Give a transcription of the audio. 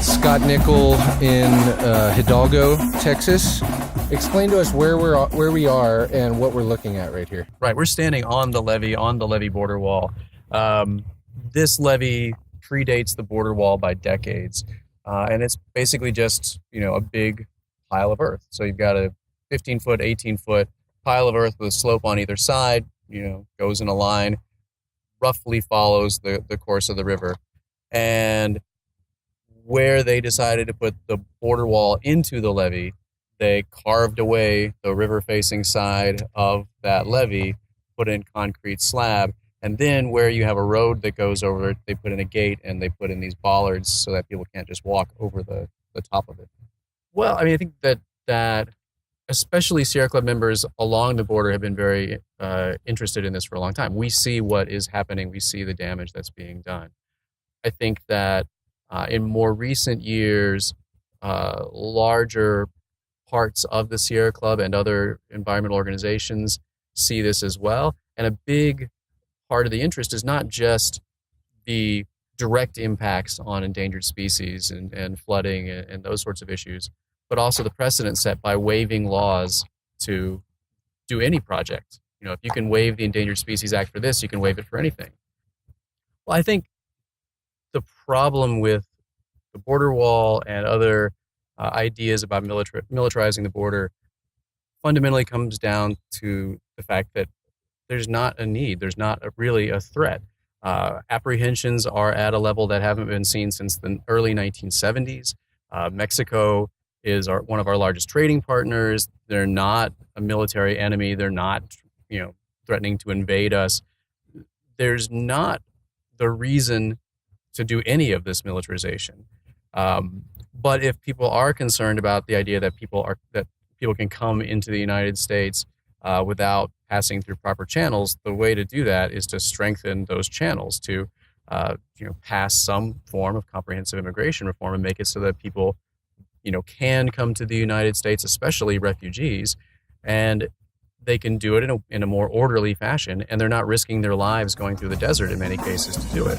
Scott Nicol in Hidalgo, Texas. Explain to us where we are and what we're looking at right here. Right, we're standing on the levee border wall. This levee predates the border wall by decades, and it's basically just a big pile of earth. So you've got a 15-foot, 18-foot pile of earth with a slope on either side. Goes in a line, roughly follows the course of the river, and where they decided to put the border wall into the levee, they carved away the river-facing side of that levee, put in concrete slab, and then where you have a road that goes over it, they put in a gate and they put in these bollards so that people can't just walk over the top of it. Well, I think that especially Sierra Club members along the border have been very interested in this for a long time. We see what is happening. We see the damage that's being done. I think that in more recent years, larger parts of the Sierra Club and other environmental organizations see this as well. And a big part of the interest is not just the direct impacts on endangered species and flooding and those sorts of issues, but also the precedent set by waiving laws to do any project. If you can waive the Endangered Species Act for this, you can waive it for anything. Well, I think the problem with the border wall and other ideas about militarizing the border fundamentally comes down to the fact that there's not a need, there's not really a threat. Apprehensions are at a level that haven't been seen since the early 1970s. Mexico is one of our largest trading partners. They're not a military enemy. They're not, threatening to invade us. There's not the reason to do any of this militarization. But if people are concerned about the idea that people can come into the United States without passing through proper channels, the way to do that is to strengthen those channels, to pass some form of comprehensive immigration reform and make it so that people can come to the United States, especially refugees, and they can do it in a more orderly fashion, and they're not risking their lives going through the desert in many cases to do it.